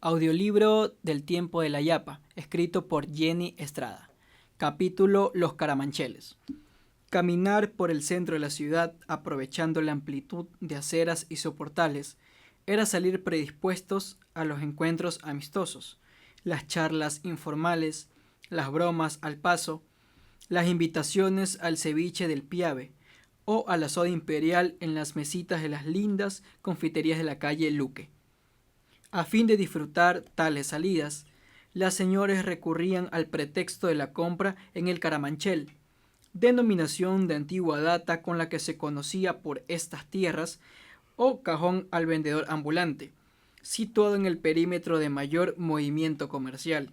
Audiolibro del tiempo de la Yapa, escrito por Jenny Estrada. Capítulo Los Caramancheles. Caminar por el centro de la ciudad, aprovechando la amplitud de aceras y soportales, era salir predispuestos a los encuentros amistosos, las charlas informales, las bromas al paso, las invitaciones al ceviche del Piave o a la soda imperial en las mesitas de las lindas confiterías de la calle Luque. A fin de disfrutar tales salidas, las señores recurrían al pretexto de la compra en el Caramanchel, denominación de antigua data con la que se conocía por estas tierras, o cajón al vendedor ambulante, situado en el perímetro de mayor movimiento comercial,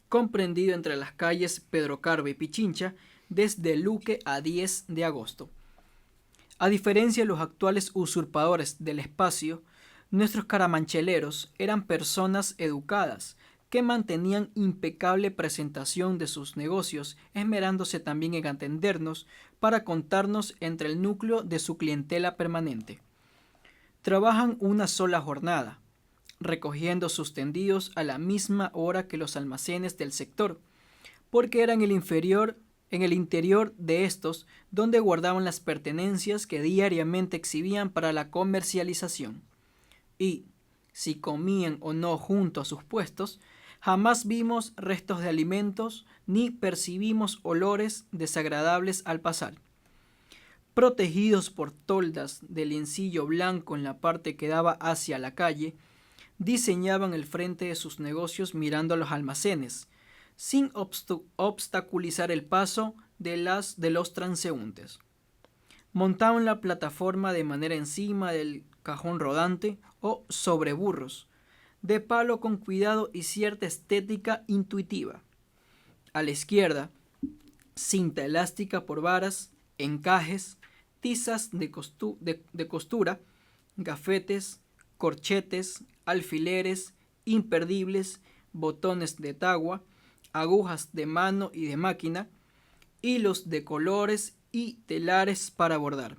comprendido entre las calles Pedro Carbo y Pichincha, desde Luque a 10 de agosto. A diferencia de los actuales usurpadores del espacio, nuestros caramancheleros eran personas educadas, que mantenían impecable presentación de sus negocios, esmerándose también en atendernos para contarnos entre el núcleo de su clientela permanente. Trabajan una sola jornada, recogiendo sus tendidos a la misma hora que los almacenes del sector, porque era en el interior de estos donde guardaban las pertenencias que diariamente exhibían para la comercialización. Y, si comían o no junto a sus puestos, jamás vimos restos de alimentos ni percibimos olores desagradables al pasar. Protegidos por toldas de liencillo blanco en la parte que daba hacia la calle, diseñaban el frente de sus negocios mirando a los almacenes, sin obstaculizar el paso de los transeúntes. Montaban la plataforma de manera encima del cajón rodante o sobre burros, de palo con cuidado y cierta estética intuitiva. A la izquierda, cinta elástica por varas, encajes, tizas de costura, gafetes, corchetes, alfileres, imperdibles, botones de tagua, agujas de mano y de máquina, hilos de colores y telares para bordar.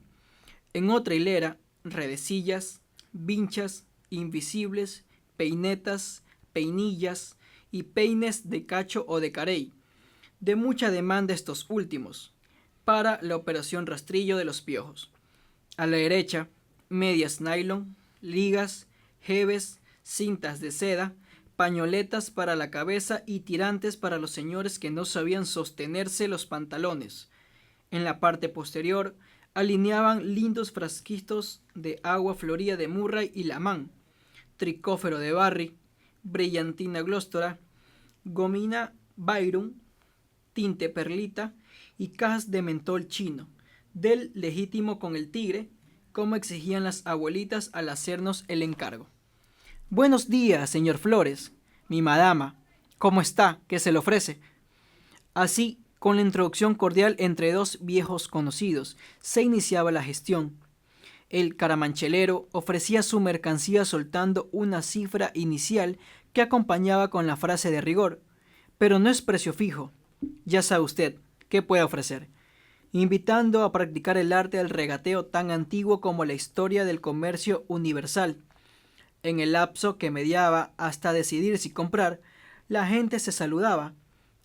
En otra hilera, redecillas, vinchas, invisibles, peinetas, peinillas y peines de cacho o de carey, de mucha demanda estos últimos, para la operación rastrillo de los piojos. A la derecha, medias nylon, ligas, jebes, cintas de seda, pañoletas para la cabeza y tirantes para los señores que no sabían sostenerse los pantalones. En la parte posterior, alineaban lindos frasquitos de agua florida de Murray y Lamán, tricófero de Barry, brillantina glostora, gomina Byron, tinte perlita y cajas de mentol chino, del legítimo con el tigre, como exigían las abuelitas al hacernos el encargo. Buenos días, señor Flores, mi madama. ¿Cómo está? ¿Qué se le ofrece? Así, con la introducción cordial entre dos viejos conocidos, se iniciaba la gestión. El caramanchelero ofrecía su mercancía soltando una cifra inicial que acompañaba con la frase de rigor. Pero no es precio fijo. Ya sabe usted, ¿qué puede ofrecer? Invitando a practicar el arte del regateo tan antiguo como la historia del comercio universal. En el lapso que mediaba hasta decidir si comprar, la gente se saludaba,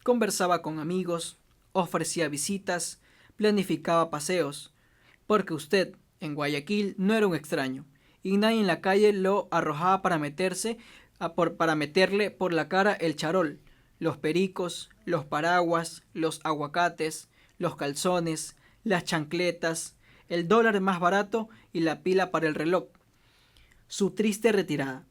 conversaba con amigos, ofrecía visitas, planificaba paseos, porque usted, en Guayaquil, no era un extraño, y nadie en la calle lo arrojaba para meterle por la cara el charol, los pericos, los paraguas, los aguacates, los calzones, las chancletas, el dólar más barato y la pila para el reloj. Su triste retirada.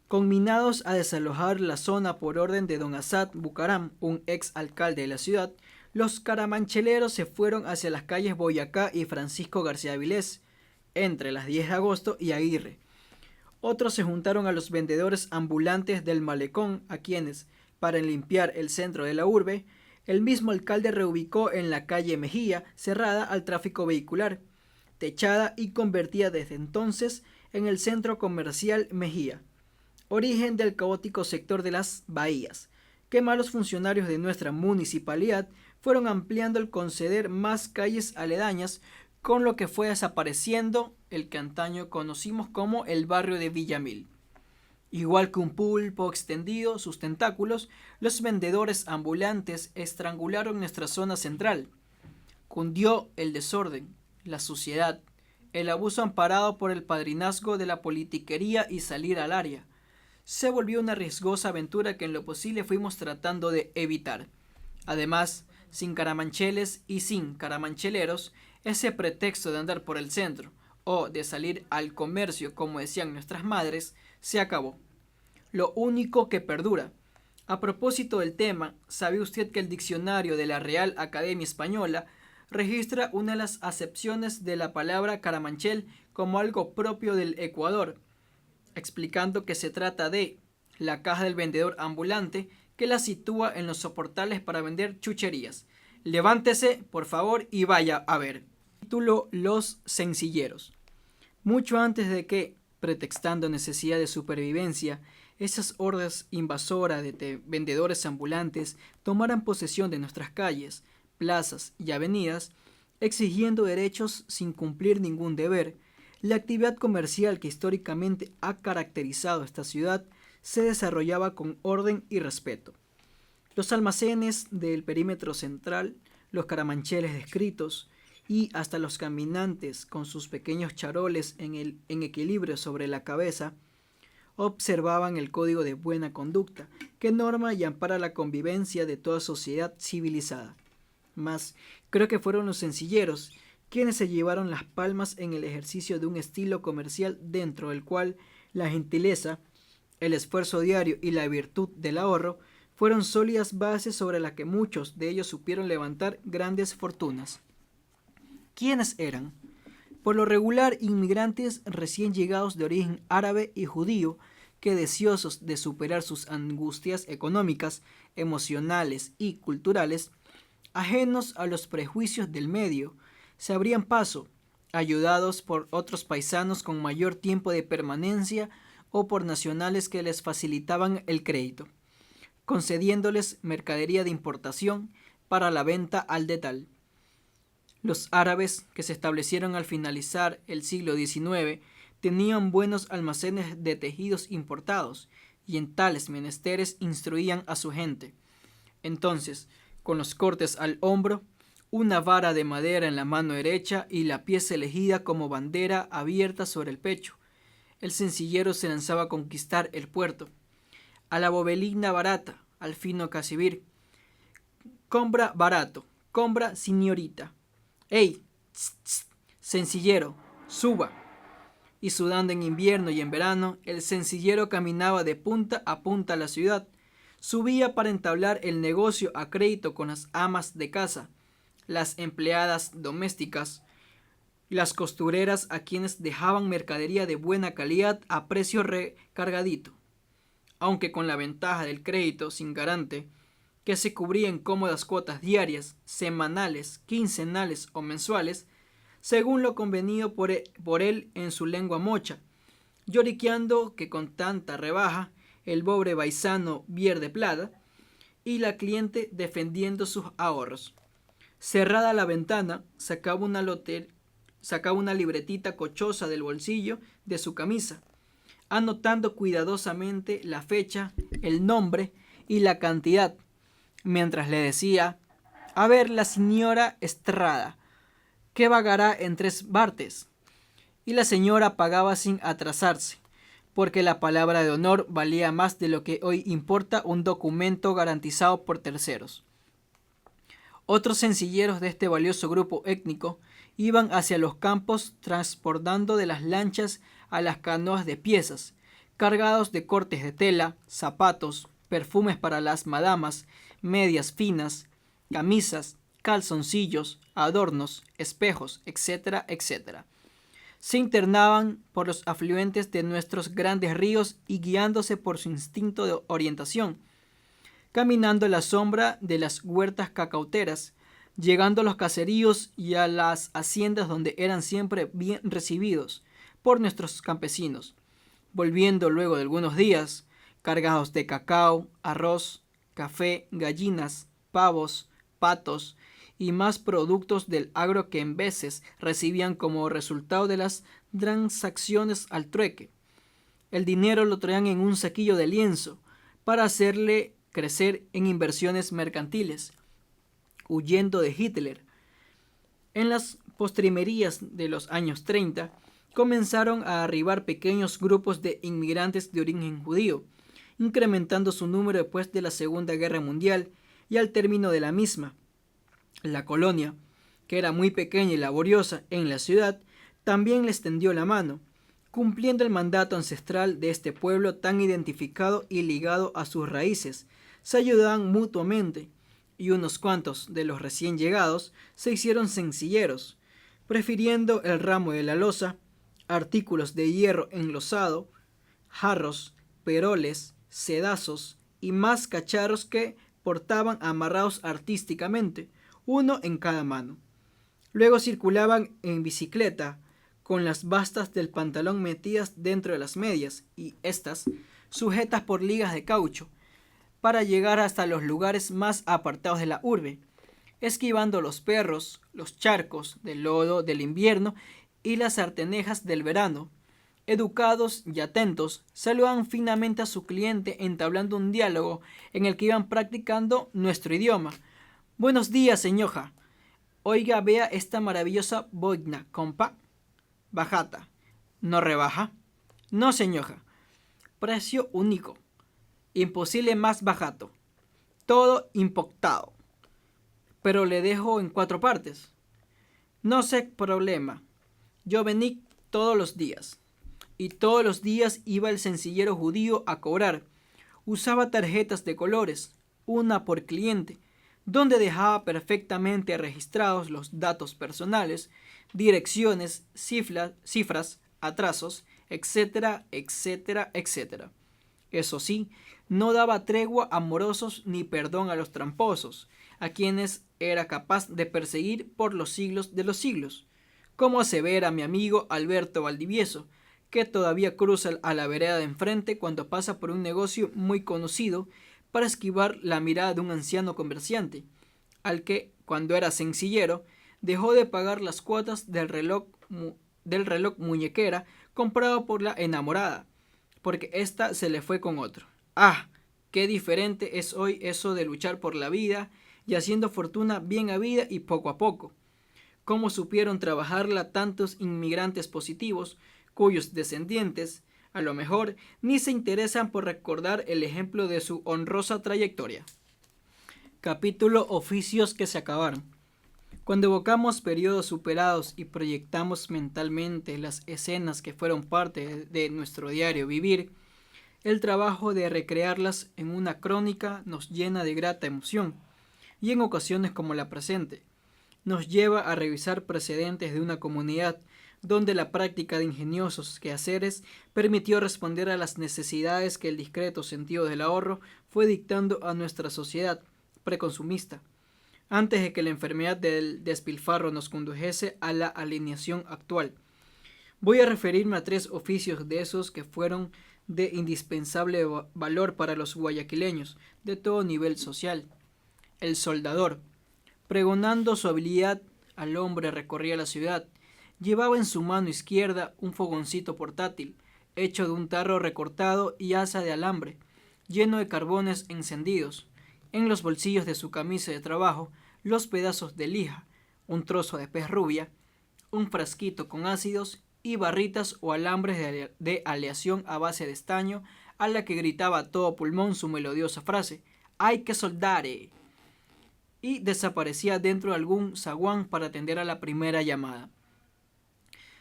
Conminados a desalojar la zona por orden de don Asad Bucaram, un ex alcalde de la ciudad, los caramancheleros se fueron hacia las calles Boyacá y Francisco García Avilés, entre las 10 de agosto y Aguirre. Otros se juntaron a los vendedores ambulantes del malecón, a quienes, para limpiar el centro de la urbe, el mismo alcalde reubicó en la calle Mejía, cerrada al tráfico vehicular, techada y convertida desde entonces en el centro comercial Mejía, origen del caótico sector de las bahías, que malos funcionarios de nuestra municipalidad fueron ampliando al conceder más calles aledañas, con lo que fue desapareciendo el que antaño conocimos como el barrio de Villamil. Igual que un pulpo extendido sus tentáculos, los vendedores ambulantes estrangularon nuestra zona central. Cundió el desorden, la suciedad, el abuso amparado por el padrinazgo de la politiquería y salir al área. Se volvió una riesgosa aventura que en lo posible fuimos tratando de evitar. Además, sin caramancheles y sin caramancheleros, ese pretexto de andar por el centro o de salir al comercio, como decían nuestras madres, se acabó. Lo único que perdura. A propósito del tema, ¿sabe usted que el diccionario de la Real Academia Española registra una de las acepciones de la palabra caramanchel como algo propio del Ecuador, explicando que se trata de la caja del vendedor ambulante que la sitúa en los soportales para vender chucherías? Levántese, por favor, y vaya a ver. Título: Los sencilleros. Mucho antes de que, pretextando necesidad de supervivencia, esas hordas invasoras de vendedores ambulantes tomaran posesión de nuestras calles, plazas y avenidas, exigiendo derechos sin cumplir ningún deber, la actividad comercial que históricamente ha caracterizado esta ciudad se desarrollaba con orden y respeto. Los almacenes del perímetro central, los caramancheles descritos y hasta los caminantes con sus pequeños charoles en equilibrio sobre la cabeza observaban el código de buena conducta que norma y ampara la convivencia de toda sociedad civilizada. Mas creo que fueron los sencilleros quienes se llevaron las palmas en el ejercicio de un estilo comercial dentro del cual la gentileza, el esfuerzo diario y la virtud del ahorro fueron sólidas bases sobre las que muchos de ellos supieron levantar grandes fortunas. ¿Quiénes eran? Por lo regular, inmigrantes recién llegados de origen árabe y judío que, deseosos de superar sus angustias económicas, emocionales y culturales, ajenos a los prejuicios del medio, se abrían paso, ayudados por otros paisanos con mayor tiempo de permanencia o por nacionales que les facilitaban el crédito, concediéndoles mercadería de importación para la venta al detal. Los árabes, que se establecieron al finalizar el siglo XIX, tenían buenos almacenes de tejidos importados y en tales menesteres instruían a su gente. Entonces, con los cortes al hombro, una vara de madera en la mano derecha y la pieza elegida como bandera abierta sobre el pecho, el sencillero se lanzaba a conquistar el puerto. A la bobelina barata, al fino casibir. Compra barato, compra señorita. ¡Ey! Tss, tss, sencillero, suba. Y sudando en invierno y en verano, el sencillero caminaba de punta a punta a la ciudad. Subía para entablar el negocio a crédito con las amas de casa, las empleadas domésticas, las costureras a quienes dejaban mercadería de buena calidad a precio recargadito, aunque con la ventaja del crédito sin garante, que se cubría en cómodas cuotas diarias, semanales, quincenales o mensuales, según lo convenido por él en su lengua mocha, lloriqueando que con tanta rebaja el pobre paisano pierde plata y la cliente defendiendo sus ahorros. Cerrada la ventana, sacaba una libretita cochosa del bolsillo de su camisa, anotando cuidadosamente la fecha, el nombre y la cantidad, mientras le decía: a ver, la señora Estrada, ¿qué vagará en 3 partes? Y la señora pagaba sin atrasarse, porque la palabra de honor valía más de lo que hoy importa un documento garantizado por terceros. Otros sencilleros de este valioso grupo étnico iban hacia los campos transportando de las lanchas a las canoas de piezas, cargados de cortes de tela, zapatos, perfumes para las madamas, medias finas, camisas, calzoncillos, adornos, espejos, etcétera, etcétera. Se internaban por los afluentes de nuestros grandes ríos y guiándose por su instinto de orientación, caminando a la sombra de las huertas cacauteras, llegando a los caseríos y a las haciendas donde eran siempre bien recibidos por nuestros campesinos, volviendo luego de algunos días cargados de cacao, arroz, café, gallinas, pavos, patos y más productos del agro que en veces recibían como resultado de las transacciones al trueque. El dinero lo traían en un saquillo de lienzo para hacerle crecer en inversiones mercantiles, huyendo de Hitler. En las postrimerías de los años 30 comenzaron a arribar pequeños grupos de inmigrantes de origen judío, incrementando su número después de la Segunda Guerra Mundial y al término de la misma. La colonia, que era muy pequeña y laboriosa en la ciudad, también les tendió la mano, cumpliendo el mandato ancestral de este pueblo tan identificado y ligado a sus raíces. Se ayudaban mutuamente, y unos cuantos de los recién llegados se hicieron sencilleros, prefiriendo el ramo de la loza, artículos de hierro enlosado, jarros, peroles, sedazos y más cacharros que portaban amarrados artísticamente, uno en cada mano. Luego circulaban en bicicleta, con las bastas del pantalón metidas dentro de las medias y estas sujetas por ligas de caucho, para llegar hasta los lugares más apartados de la urbe, esquivando los perros, los charcos de lodo del invierno y las artenejas del verano. Educados y atentos, saludaban finamente a su cliente entablando un diálogo en el que iban practicando nuestro idioma. Buenos días, señora. Oiga, vea esta maravillosa boina, compa. Bajata. ¿No rebaja? No, señora. Precio único. Imposible más bajato. Todo impactado. Pero le dejo en 4 partes. No sé problema. Yo vení todos los días. Y todos los días iba el sencillero judío a cobrar. Usaba tarjetas de colores, una por cliente, donde dejaba perfectamente registrados los datos personales, direcciones, cifras, atrasos, etcétera, etcétera, etcétera. Eso sí, no daba tregua a morosos ni perdón a los tramposos, a quienes era capaz de perseguir por los siglos de los siglos, como asevera mi amigo Alberto Valdivieso, que todavía cruza a la vereda de enfrente cuando pasa por un negocio muy conocido para esquivar la mirada de un anciano comerciante, al que, cuando era sencillero, dejó de pagar las cuotas del reloj muñequera comprado por la enamorada, porque ésta se le fue con otro. ¡Ah! ¡Qué diferente es hoy eso de luchar por la vida y haciendo fortuna bien habida y poco a poco! ¿Cómo supieron trabajarla tantos inmigrantes positivos cuyos descendientes, a lo mejor, ni se interesan por recordar el ejemplo de su honrosa trayectoria? Capítulo Oficios que se acabaron. Cuando evocamos periodos superados y proyectamos mentalmente las escenas que fueron parte de nuestro diario vivir, el trabajo de recrearlas en una crónica nos llena de grata emoción, y en ocasiones como la presente, nos lleva a revisar precedentes de una comunidad donde la práctica de ingeniosos quehaceres permitió responder a las necesidades que el discreto sentido del ahorro fue dictando a nuestra sociedad preconsumista, antes de que la enfermedad del despilfarro nos condujese a la alineación actual. Voy a referirme a 3 oficios de esos que fueron de indispensable valor para los guayaquileños de todo nivel social. El soldador, pregonando su habilidad al hombre, recorría la ciudad. Llevaba en su mano izquierda un fogoncito portátil, hecho de un tarro recortado y asa de alambre, lleno de carbones encendidos. En los bolsillos de su camisa de trabajo, los pedazos de lija, un trozo de pez rubia, un frasquito con ácidos y barritas o alambres de aleación a base de estaño, a la que gritaba a todo pulmón su melodiosa frase: ¡Hay que soldare! Y desaparecía dentro de algún zaguán para atender a la primera llamada.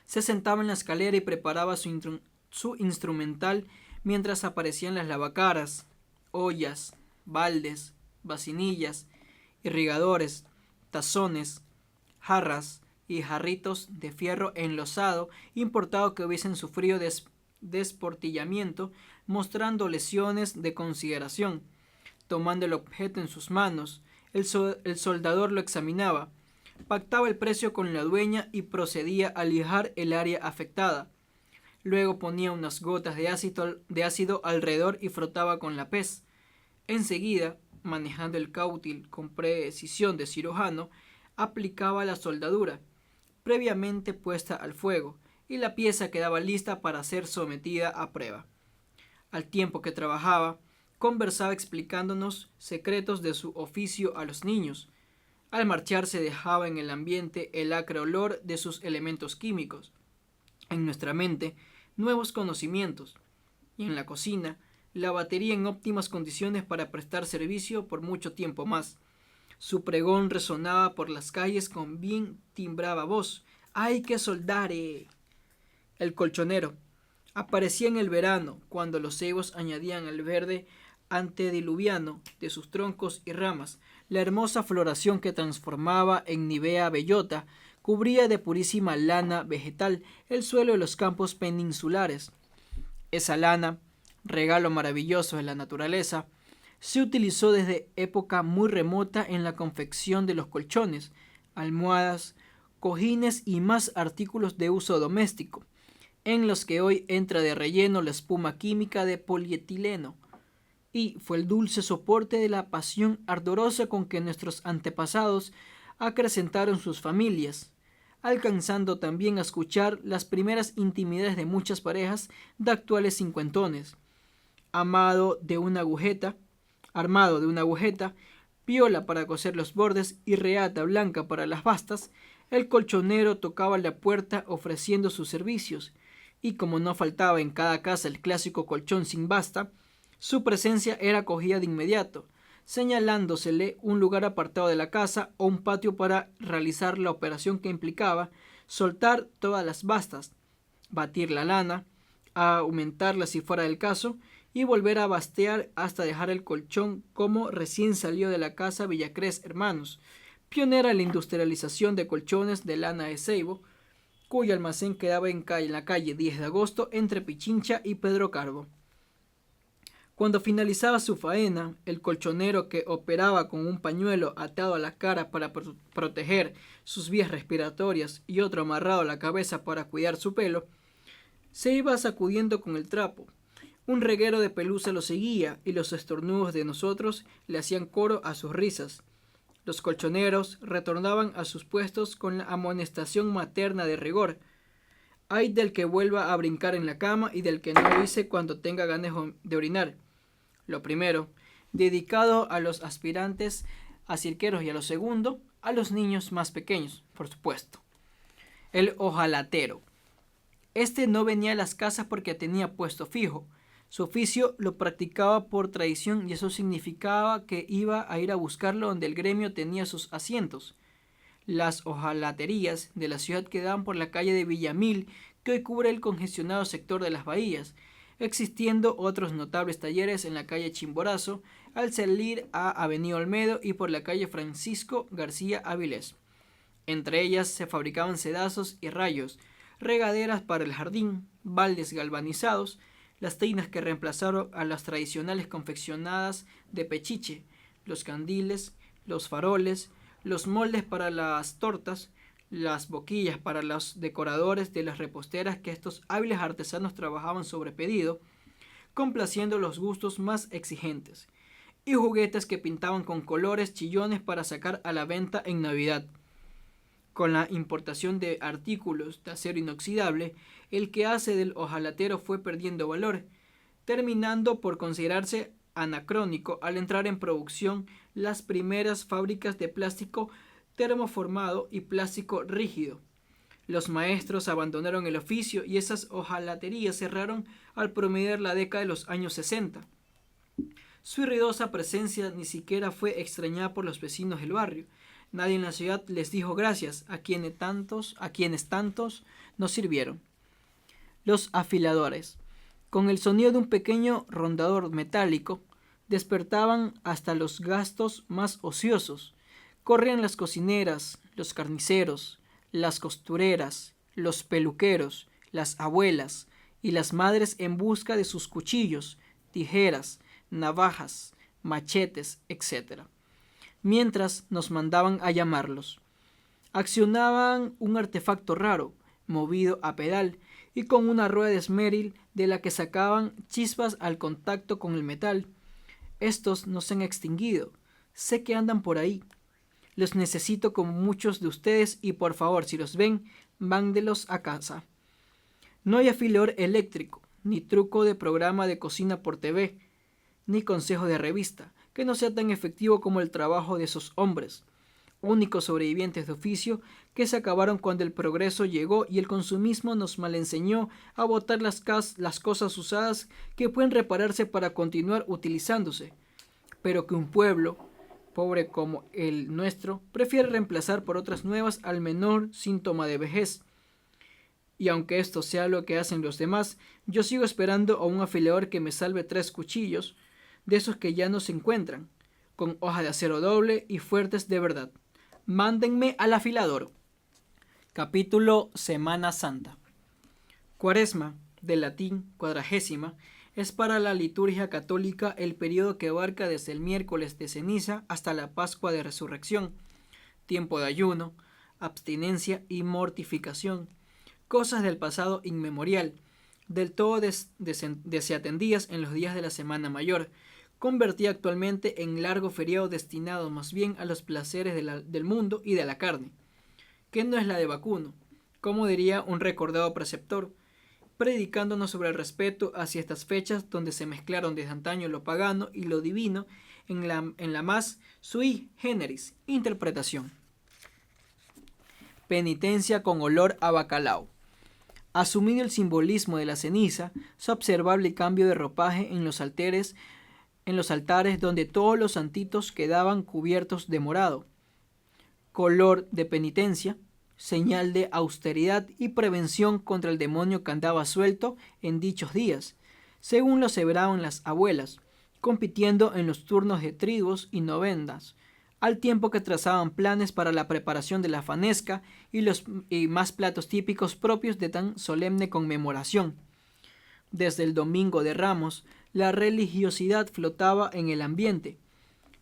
Se sentaba en la escalera y preparaba su instrumental mientras aparecían las lavacaras, ollas, baldes, vasinillas, irrigadores, tazones, jarras y jarritos de fierro enlosado importado que hubiesen sufrido desportillamiento, mostrando lesiones de consideración. Tomando el objeto en sus manos, el soldador lo examinaba, pactaba el precio con la dueña y procedía a lijar el área afectada. Luego ponía unas gotas de ácido alrededor y frotaba con la pez. Enseguida, manejando el cautil con precisión de cirujano, aplicaba la soldadura, previamente puesta al fuego, y la pieza quedaba lista para ser sometida a prueba. Al tiempo que trabajaba, conversaba explicándonos secretos de su oficio a los niños. Al marcharse dejaba en el ambiente el acre olor de sus elementos químicos. En nuestra mente, nuevos conocimientos. Y en la cocina, la batería en óptimas condiciones para prestar servicio por mucho tiempo más. Su pregón resonaba por las calles con bien timbrada voz. ¡Hay que soldare! El colchonero aparecía en el verano, cuando los cebos añadían al verde antediluviano de sus troncos y ramas. La hermosa floración que transformaba en nivea bellota cubría de purísima lana vegetal el suelo de los campos peninsulares. Esa lana, regalo maravilloso de la naturaleza, se utilizó desde época muy remota en la confección de los colchones, almohadas, cojines y más artículos de uso doméstico, en los que hoy entra de relleno la espuma química de polietileno, y fue el dulce soporte de la pasión ardorosa con que nuestros antepasados acrecentaron sus familias, alcanzando también a escuchar las primeras intimidades de muchas parejas de actuales cincuentones. Armado de una agujeta, piola para coser los bordes y reata blanca para las bastas, el colchonero tocaba la puerta ofreciendo sus servicios, y como no faltaba en cada casa el clásico colchón sin basta, su presencia era acogida de inmediato, señalándosele un lugar apartado de la casa o un patio para realizar la operación que implicaba soltar todas las bastas, batir la lana, aumentarla si fuera el caso, y volver a bastear hasta dejar el colchón como recién salió de la casa Villacrés Hermanos, pionera en la industrialización de colchones de lana de ceibo, cuyo almacén quedaba en la calle 10 de agosto entre Pichincha y Pedro Carbo. Cuando finalizaba su faena, el colchonero, que operaba con un pañuelo atado a la cara para proteger sus vías respiratorias y otro amarrado a la cabeza para cuidar su pelo, se iba sacudiendo con el trapo. Un reguero de pelusa lo seguía y los estornudos de nosotros le hacían coro a sus risas. Los colchoneros retornaban a sus puestos con la amonestación materna de rigor. Ay del que vuelva a brincar en la cama y del que no lo hice cuando tenga ganas de orinar. Lo primero, dedicado a los aspirantes a cirqueros, y a lo segundo, a los niños más pequeños, por supuesto. El hojalatero. Este no venía a las casas porque tenía puesto fijo. Su oficio lo practicaba por tradición y eso significaba que iba a ir a buscarlo donde el gremio tenía sus asientos. Las hojalaterías de la ciudad quedaban por la calle de Villamil, que hoy cubre el congestionado sector de las bahías, existiendo otros notables talleres en la calle Chimborazo, al salir a Avenida Olmedo y por la calle Francisco García Avilés. Entre ellas se fabricaban sedazos y rayos, regaderas para el jardín, baldes galvanizados, las tinas que reemplazaron a las tradicionales confeccionadas de pechiche, los candiles, los faroles, los moldes para las tortas, las boquillas para los decoradores de las reposteras que estos hábiles artesanos trabajaban sobre pedido, complaciendo los gustos más exigentes, y juguetes que pintaban con colores chillones para sacar a la venta en Navidad. Con la importación de artículos de acero inoxidable, el quehacer del hojalatero fue perdiendo valor, terminando por considerarse anacrónico al entrar en producción las primeras fábricas de plástico termoformado y plástico rígido. Los maestros abandonaron el oficio y esas hojalaterías cerraron al promediar la década de los años 60. Su ruidosa presencia ni siquiera fue extrañada por los vecinos del barrio. Nadie en la ciudad les dijo gracias a quienes tantos nos sirvieron. Los afiladores, con el sonido de un pequeño rondador metálico, despertaban hasta los gastos más ociosos. Corrían las cocineras, los carniceros, las costureras, los peluqueros, las abuelas y las madres en busca de sus cuchillos, tijeras, navajas, machetes, etc., mientras nos mandaban a llamarlos. Accionaban un artefacto raro, movido a pedal y con una rueda de esmeril de la que sacaban chispas al contacto con el metal. Estos no se han extinguido. Sé que andan por ahí. Los necesito como muchos de ustedes y por favor, si los ven, mándelos a casa. No hay afilador eléctrico, ni truco de programa de cocina por TV, ni consejo de revista, que no sea tan efectivo como el trabajo de esos hombres, únicos sobrevivientes de oficio que se acabaron cuando el progreso llegó y el consumismo nos malenseñó a botar las cosas usadas que pueden repararse para continuar utilizándose, pero que un pueblo pobre como el nuestro prefiere reemplazar por otras nuevas al menor síntoma de vejez. Y aunque esto sea lo que hacen los demás, yo sigo esperando a un afilador que me salve 3 cuchillos, de esos que ya no se encuentran, con hoja de acero doble y fuertes de verdad. Mándenme al afilador. Capítulo Semana Santa. Cuaresma, del latín cuadragésima, es para la liturgia católica el periodo que abarca desde el miércoles de ceniza hasta la Pascua de Resurrección, tiempo de ayuno, abstinencia y mortificación, cosas del pasado inmemorial, del todo desatendidas en los días de la Semana Mayor, convertida actualmente en largo feriado destinado más bien a los placeres del mundo y de la carne, que no es la de vacuno, como diría un recordado preceptor, predicándonos sobre el respeto hacia estas fechas donde se mezclaron desde antaño lo pagano y lo divino en la más sui generis interpretación. Penitencia con olor a bacalao. Asumido el simbolismo de la ceniza, es observable el cambio de ropaje en los altares donde todos los santitos quedaban cubiertos de morado, color de penitencia, señal de austeridad y prevención contra el demonio que andaba suelto en dichos días, según lo aseveraban las abuelas, compitiendo en los turnos de triduos y novenas, al tiempo que trazaban planes para la preparación de la fanesca y más platos típicos propios de tan solemne conmemoración. Desde el Domingo de Ramos, la religiosidad flotaba en el ambiente.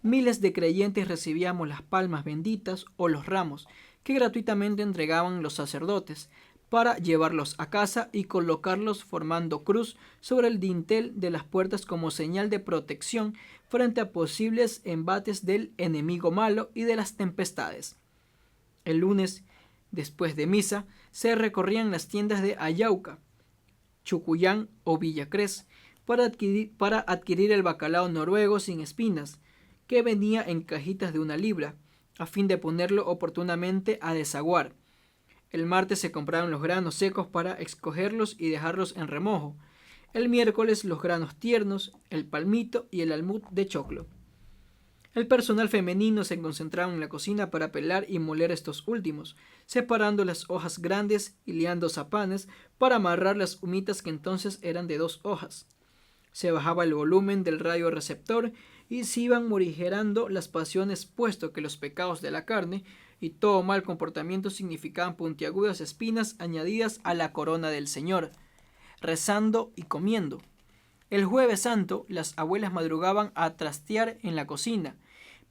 Miles de creyentes recibíamos las palmas benditas o los ramos que gratuitamente entregaban los sacerdotes para llevarlos a casa y colocarlos formando cruz sobre el dintel de las puertas como señal de protección frente a posibles embates del enemigo malo y de las tempestades. El lunes, después de misa, se recorrían las tiendas de Ayauca, Chucuyán o Villacrés para adquirir el bacalao noruego sin espinas, que venía en cajitas de 1 libra, a fin de ponerlo oportunamente a desaguar. El martes se compraron los granos secos para escogerlos y dejarlos en remojo. El miércoles los granos tiernos, el palmito y el almud de choclo. El personal femenino se concentraba en la cocina para pelar y moler estos últimos, separando las hojas grandes y liando zapanes para amarrar las humitas que entonces eran de 2 hojas. Se bajaba el volumen del radio receptor y se iban morigerando las pasiones, puesto que los pecados de la carne y todo mal comportamiento significaban puntiagudas espinas añadidas a la corona del Señor, rezando y comiendo. El Jueves Santo, las abuelas madrugaban a trastear en la cocina,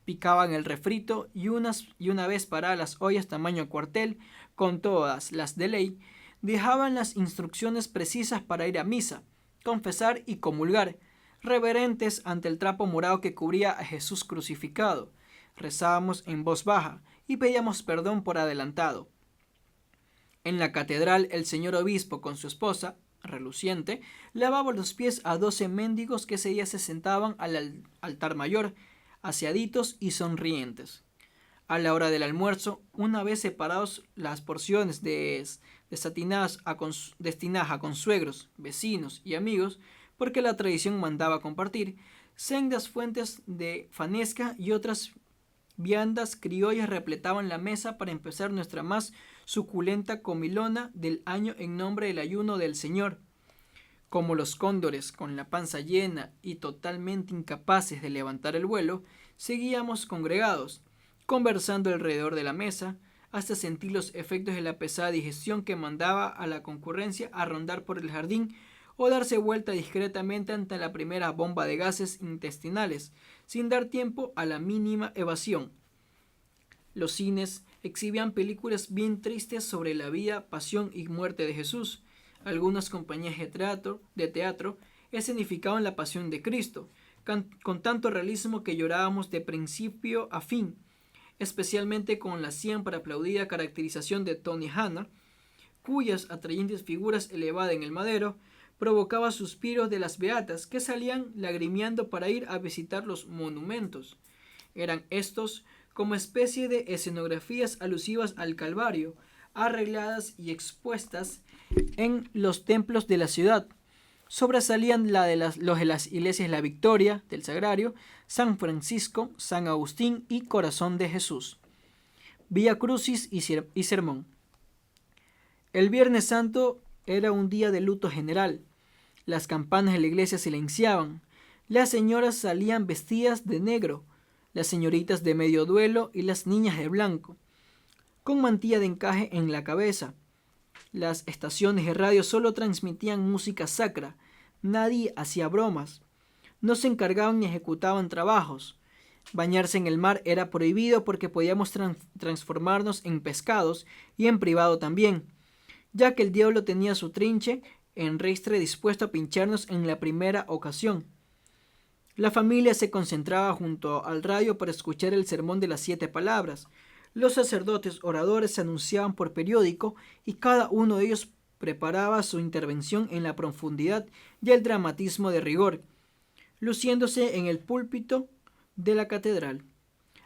picaban el refrito y una vez paradas las ollas tamaño cuartel, con todas las de ley, dejaban las instrucciones precisas para ir a misa, confesar y comulgar, reverentes ante el trapo morado que cubría a Jesús crucificado. Rezábamos en voz baja y pedíamos perdón por adelantado. En la catedral, el señor obispo con su esposa, reluciente, lavaba los pies a 12 mendigos que ese día se sentaban al altar mayor, aseaditos y sonrientes. A la hora del almuerzo, una vez separados las porciones destinadas a consuegros, vecinos y amigos, porque la tradición mandaba compartir, sendas fuentes de fanesca y otras viandas criollas repletaban la mesa para empezar nuestra más suculenta comilona del año en nombre del ayuno del Señor. Como los cóndores, con la panza llena y totalmente incapaces de levantar el vuelo, seguíamos congregados, conversando alrededor de la mesa, hasta sentir los efectos de la pesada digestión que mandaba a la concurrencia a rondar por el jardín o darse vuelta discretamente ante la primera bomba de gases intestinales, sin dar tiempo a la mínima evasión. Los cines exhibían películas bien tristes sobre la vida, pasión y muerte de Jesús. Algunas compañías de teatro escenificaban la pasión de Cristo, con tanto realismo que llorábamos de principio a fin, especialmente con la siempre aplaudida caracterización de Tony Hanna, cuyas atrayentes figuras elevadas en el madero provocaba suspiros de las beatas que salían lagrimeando para ir a visitar los monumentos. Eran estos como especie de escenografías alusivas al Calvario, arregladas y expuestas en los templos de la ciudad. Sobresalían los de las iglesias La Victoria, del Sagrario, San Francisco, San Agustín y Corazón de Jesús. Vía Crucis y sermón. El Viernes Santo era un día de luto general. Las campanas de la iglesia silenciaban. Las señoras salían vestidas de negro, las señoritas de medio duelo y las niñas de blanco, con mantilla de encaje en la cabeza. Las estaciones de radio solo transmitían música sacra. Nadie hacía bromas. No se encargaban ni ejecutaban trabajos. Bañarse en el mar era prohibido porque podíamos transformarnos en pescados y en privado también, ya que el diablo tenía su trinche en ristre dispuesto a pincharnos en la primera ocasión. La familia se concentraba junto al radio para escuchar el sermón de las 7 palabras. Los sacerdotes oradores se anunciaban por periódico y cada uno de ellos preparaba su intervención en la profundidad y el dramatismo de rigor, luciéndose en el púlpito de la catedral.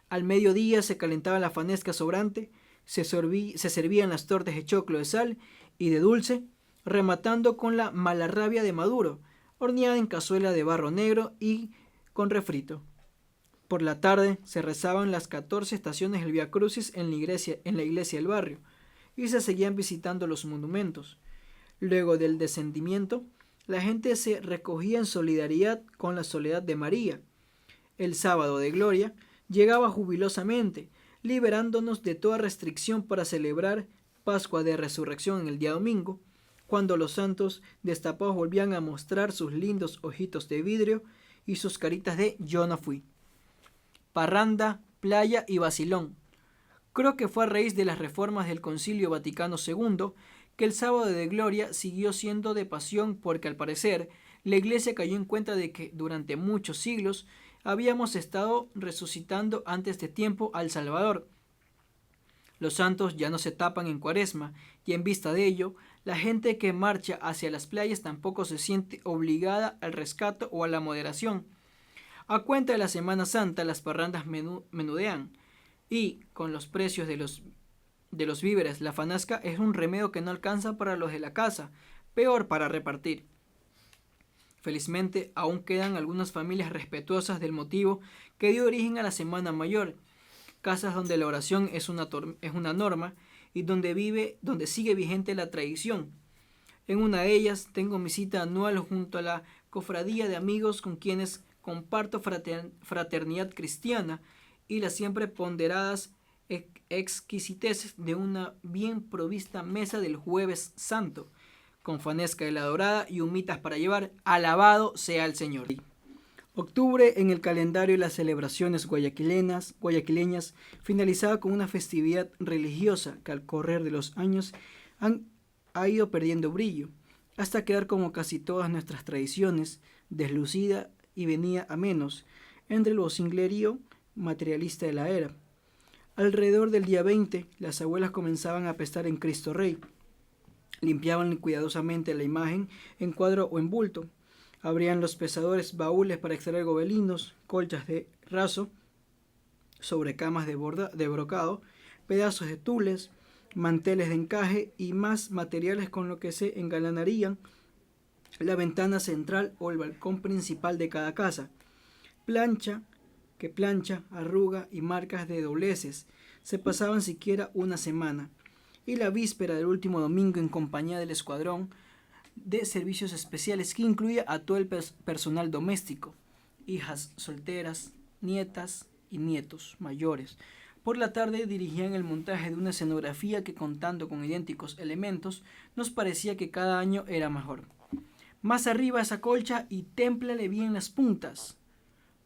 Al mediodía se calentaba la fanesca sobrante, se servían las tortas de choclo de sal y de dulce, rematando con la malarrabia de maduro, horneada en cazuela de barro negro y con refrito. Por la tarde se rezaban las 14 estaciones del Vía Crucis en la iglesia del barrio, y se seguían visitando los monumentos. Luego del descendimiento, la gente se recogía en solidaridad con la soledad de María. El sábado de gloria llegaba jubilosamente, liberándonos de toda restricción para celebrar Pascua de Resurrección en el día domingo, cuando los santos destapados volvían a mostrar sus lindos ojitos de vidrio y sus caritas de yo no fui. Parranda, playa y vacilón. Creo que fue a raíz de las reformas del Concilio Vaticano II que el sábado de gloria siguió siendo de pasión porque al parecer la Iglesia cayó en cuenta de que durante muchos siglos habíamos estado resucitando antes de tiempo al Salvador. Los santos ya no se tapan en Cuaresma y en vista de ello, la gente que marcha hacia las playas tampoco se siente obligada al rescato o a la moderación. A cuenta de la Semana Santa, las parrandas menudean y, con los precios de los víveres, la fanasca es un remedio que no alcanza para los de la casa, peor para repartir. Felizmente, aún quedan algunas familias respetuosas del motivo que dio origen a la Semana Mayor, casas donde la oración es una norma y donde sigue vigente la tradición. En una de ellas tengo mi cita anual junto a la cofradía de amigos con quienes comparto fraternidad cristiana y las siempre ponderadas exquisiteces de una bien provista mesa del Jueves Santo, con fanesca de la dorada y humitas para llevar. Alabado sea el Señor. Octubre en el calendario de las celebraciones guayaquileñas finalizaba con una festividad religiosa que al correr de los años ha ido perdiendo brillo, hasta quedar como casi todas nuestras tradiciones, deslucida y venía a menos, entre el vocinglerío materialista de la era. Alrededor del día 20, las abuelas comenzaban a pestar en Cristo Rey. Limpiaban cuidadosamente la imagen en cuadro o en bulto. Abrían los pesadores baúles para extraer gobelinos, colchas de raso, sobrecamas de brocado, pedazos de tules, manteles de encaje y más materiales con lo que se engalanarían la ventana central o el balcón principal de cada casa. Plancha, arruga y marcas de dobleces se pasaban siquiera una semana, y la víspera del último domingo en compañía del escuadrón de servicios especiales que incluía a todo el personal doméstico, hijas solteras, nietas y nietos mayores. Por la tarde dirigían el montaje de una escenografía que, contando con idénticos elementos, nos parecía que cada año era mejor. Más arriba esa colcha y témplale bien las puntas.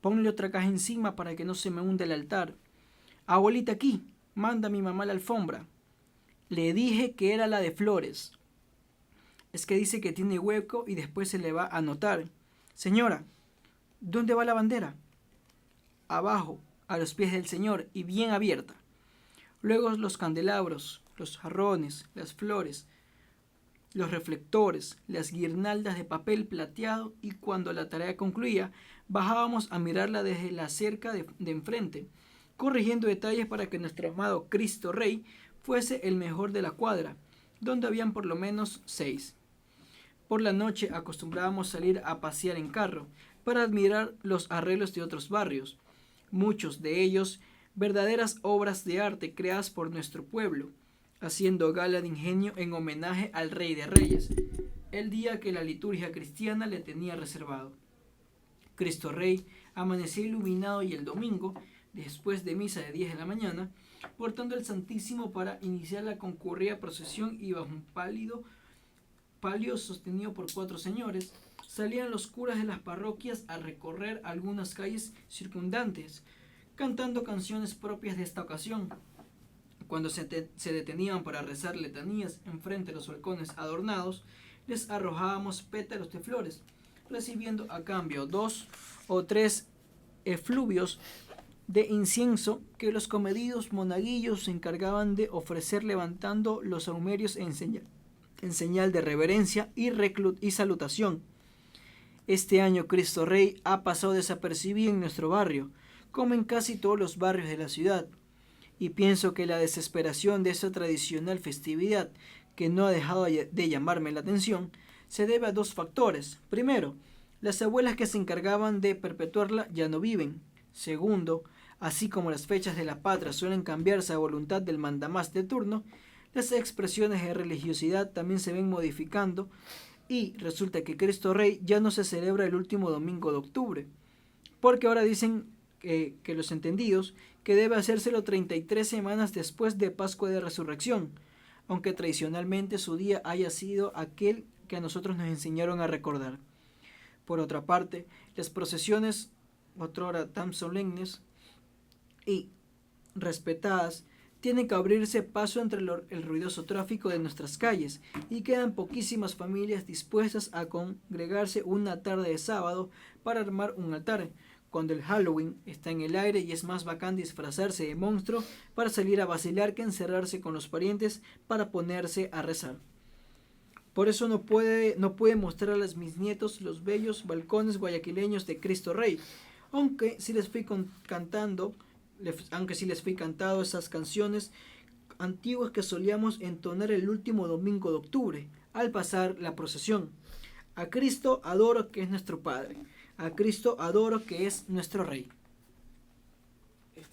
Ponle otra caja encima para que no se me hunda el altar. Abuelita, aquí, manda a mi mamá la alfombra. Le dije que era la de flores. Es que dice que tiene hueco y después se le va a notar. Señora, ¿dónde va la bandera? Abajo, a los pies del Señor y bien abierta. Luego los candelabros, los jarrones, las flores. los reflectores, las guirnaldas de papel plateado, y cuando la tarea concluía, bajábamos a mirarla desde la cerca de enfrente, corrigiendo detalles para que nuestro amado Cristo Rey fuese el mejor de la cuadra, donde habían por lo menos 6. Por la noche acostumbrábamos salir a pasear en carro para admirar los arreglos de otros barrios, muchos de ellos verdaderas obras de arte creadas por nuestro pueblo, haciendo gala de ingenio en homenaje al Rey de Reyes, el día que la liturgia cristiana le tenía reservado. Cristo Rey amanecía iluminado, y el domingo, después de misa de 10 de la mañana, portando el Santísimo para iniciar la concurrida procesión, y bajo un palio sostenido por 4 señores, salían los curas de las parroquias a recorrer algunas calles circundantes, cantando canciones propias de esta ocasión. Cuando se detenían para rezar letanías enfrente de los balcones adornados, les arrojábamos pétalos de flores, recibiendo a cambio 2 o 3 efluvios de incienso que los comedidos monaguillos se encargaban de ofrecer, levantando los saumerios en señal de reverencia y salutación. Este año Cristo Rey ha pasado desapercibido en nuestro barrio, como en casi todos los barrios de la ciudad, y pienso que la desesperación de esa tradicional festividad, que no ha dejado de llamarme la atención, se debe a 2 factores. Primero, las abuelas que se encargaban de perpetuarla ya no viven. Segundo, así como las fechas de la patria suelen cambiarse a voluntad del mandamás de turno, las expresiones de religiosidad también se ven modificando, y resulta que Cristo Rey ya no se celebra el último domingo de octubre, porque ahora dicen que los entendidos que debe hacérselo 33 semanas después de Pascua de Resurrección, aunque tradicionalmente su día haya sido aquel que a nosotros nos enseñaron a recordar. Por otra parte, las procesiones, otrora tan solemnes y respetadas, tienen que abrirse paso entre el ruidoso tráfico de nuestras calles, y quedan poquísimas familias dispuestas a congregarse una tarde de sábado para armar un altar, cuando el Halloween está en el aire y es más bacán disfrazarse de monstruo para salir a vacilar que encerrarse con los parientes para ponerse a rezar. Por eso no puede mostrar a mis nietos los bellos balcones guayaquileños de Cristo Rey, aunque sí les fui cantando esas canciones antiguas que solíamos entonar el último domingo de octubre al pasar la procesión. A Cristo adoro, que es nuestro Padre. A Cristo adoro, que es nuestro Rey.